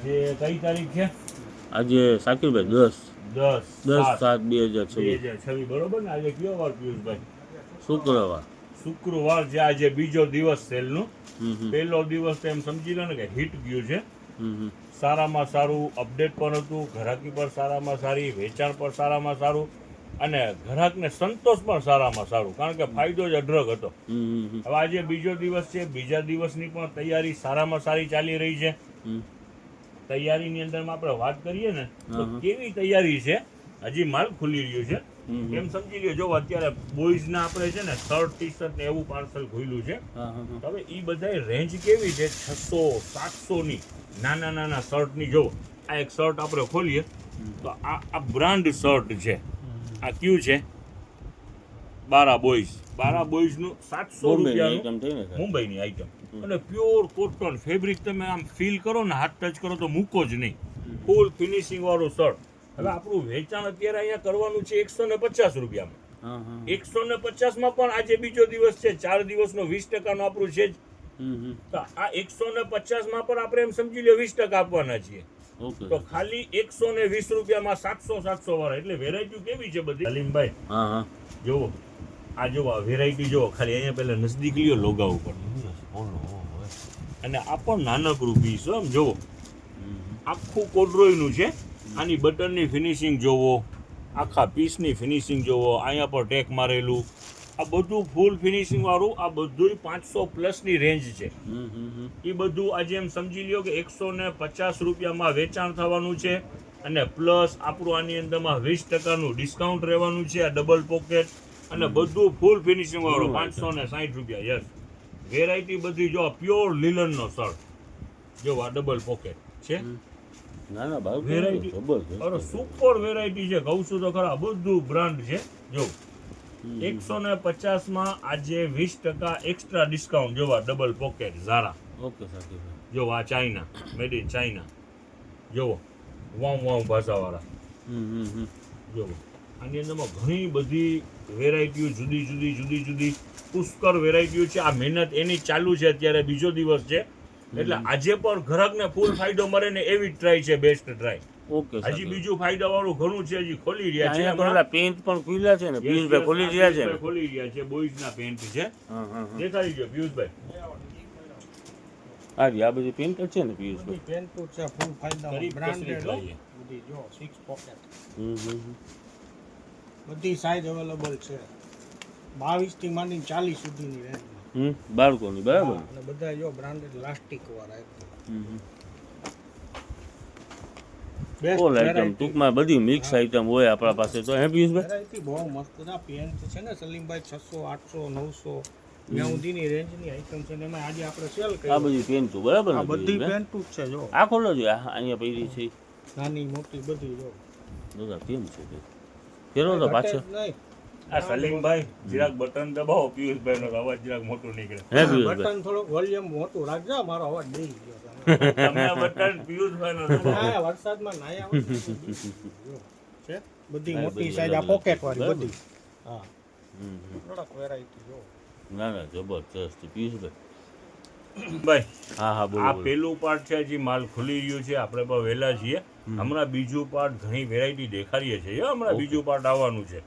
જે કઈ તારીખ છે? આજે શાકિરભાઈ 10/7/2026 2026 બરોબર ને? આજે કયો વાર પિયુષભાઈ? શુક્રવાર. શુક્રવાર છે આજે, બીજો દિવસ સેલનું. પહેલો દિવસ તો એમ સમજી લો ને કે હિટ ગયું છે. સારામાં સારું અપડેટ પણ હતું, ગ્રાહકી પણ સારામાં સારી, વેચાણ પણ સારામાં સારું અને ગ્રાહકને સંતોષ પણ સારામાં સારું, કારણ કે ફાયદો જ અઢળક હતો. હવે આજે બીજો દિવસ છે, બીજા દિવસની પણ તૈયારી સારામાં સારી ચાલી રહી છે. તૈયારીની અંદરમાં આપણે વાત કરીએ ને તો કેવી તૈયારી છે, હજી માલ ખુલી રહ્યો છે. એમ સમજી લ્યો, જો અત્યારે બોયઝના આપણે છે ને શર્ટ ટી શર્ટ ને એવું પાર્સલ ખુલ્યું છે. હવે એ બધા રેન્જ કેવી છે, 600-700 ની નાના નાના શર્ટની. જો આ એક શર્ટ આપણે ખોલીએ તો આ બ્રાન્ડ શર્ટ છે. આ કયું છે? બારા બોયઝનું 700 રૂપિયાનું મુંબઈની આઈટમ. અને પ્યોર કોટન ફેબ્રિક, તમે આમ ફીલ કરો ને, હાથ ટચ કરો તો મૂકો જ નહીં. ફૂલ ફિનિશિંગ વાળું શર્ટ. હવે આપણું વેચાણ અત્યારે અહીંયા કરવાનું છે 150 રૂપિયામાં. 150માં પણ આજે બીજો દિવસ છે, 4 દિવસનો 20% આપણું છે જ. તો આ 150માં પણ આપણે એમ સમજી લો 20% આપવાના છીએ. તો ખાલી 120 રૂપિયામાં 700 વાળા. એટલે વેરાયટી કેવી છે બધી સલીમભાઈ? જોવો આ જોવો વેરાયટી જોવો. ખાલી અહીંયા પહેલા નજદીક લ્યો લોગા ઉપર, અને આ પણ નાનકડું પીસ એમ જોવો. આખું કોડરોયનું છે. આની બટનની ફિનિશિંગ જોવો, આખા પીસની ફિનિશિંગ જોવો. અહીંયા પર ટેક મારેલું, આ બધું ફૂલ ફિનિશિંગ વાળું. આ બધું 500+ રેન્જ છે. એ બધું આજે એમ સમજી લ્યો કે 150 રૂપિયામાં વેચાણ થવાનું છે. અને પ્લસ આપણું આની અંદરમાં 20%નું ડિસ્કાઉન્ટ રહેવાનું છે. આ ડબલ પોકેટ અને બધું ફૂલ ફિનિશિંગ વાળું 560 રૂપિયા. યસ, વેરાયટી બધી જો. પ્યોર લિલનનો શર્ટ જો, આ ડબલ પોકેટ છે. વેરાયટી અરે સુપર વેરાયટી છે, કહું છું તો ખરા. બધું બ્રાન્ડ છે. જો 150માં આજે 20% એક્સ્ટ્રા ડિસ્કાઉન્ટ. જોવા ડબલ પોકેટ ઝારા. જો આ ચાઇના, મેડ ઇન ચાઇના. જોવો વાવ ભાષાવાળા. જોવો આની અંદરમાં ઘણી બધી વેરાયટીઓ, જુદી જુદી પુષ્કળ વેરાયટીઓ છે. આ મહેનત એની ચાલુ છે, અત્યારે બીજો દિવસ છે. એટલે આજે પણ ગ્રાહકને ફૂલ ફાયદો મળે ને એવી ટ્રાય છે, બેસ્ટ ટ્રાય. હજી બીજું ફાયદા વાળું ઘણું છે, હજી ખોલી રહ્યા છે. પેન્ટ પણ ખુલ્લા છે ને, પિયુષભાઈ ખોલી રહ્યા છે. ખોલી રહ્યા છે, બોયઝના પેન્ટ છે. દેખાડી દો પિયુષભાઈ. આ બધી પેન્ટ છે ને પિયુષભાઈ? પેન્ટ છે, ફૂલ ફાયદા બ્રાન્ડેડ બધી. જો 6 પોકેટ, બધી સાઈઝ અવેલેબલ છે. 22 થી માંડીને 40 સુધીની રેન્જ. બાળકોની બરાબર. અને બધા જો બ્રાન્ડેડ પ્લાસ્ટિક વાળા એકદમ ઓલ આઈટમ. ટૂંકમાં બધી મિક્સ આઈટમ હોય આપણા પાસે તો. હે પિયુષભાઈ, વેરાયટી બહુ મસ્ત છે. પેન્ટ છે ને સલીમભાઈ 600, 800, 900 ત્યાં સુધીની રેન્જની આઈટમ છે. એમાં આજે આપણે સેલ કરી. આ બધી પેન્ટ બરાબર. આ બધી પેન્ટ જ છે. જો આ ખોલો જો, અહીંયા પહેરી છે, નાની મોટી બધી. જો દાદા કેમ છે પેલો તો પાછો. આ સલીમભાઈ જરાક બટન દબાવો, પિયુષભાઈ નો અવાજ જરાક મોટો નીકળે. બટન થોડુંક વોલ્યુમ મોટું રાખજો, મારો અવાજ દઈ ગયો. તમે બટન પિયુષભાઈ નો દબાવો. વરસાદમાં નાયા છે. બધી મોટી સાઈઝ, આ પોકેટ વાળી બધી. હા, થોડોક વેરાયટી જો. ના જબરજસ્ત પિયુષભાઈ. ભાઈ બોલો. આ પેલું પાર્ટ છે, હજી માલ ખુલી રહ્યું છે. આપણે પણ વહેલા છીએ. હમણાં બીજું પાર્ટ ઘણી વેરાયટી દેખાડીએ છીએ. હમણાં બીજું પાર્ટ આવવાનું છે.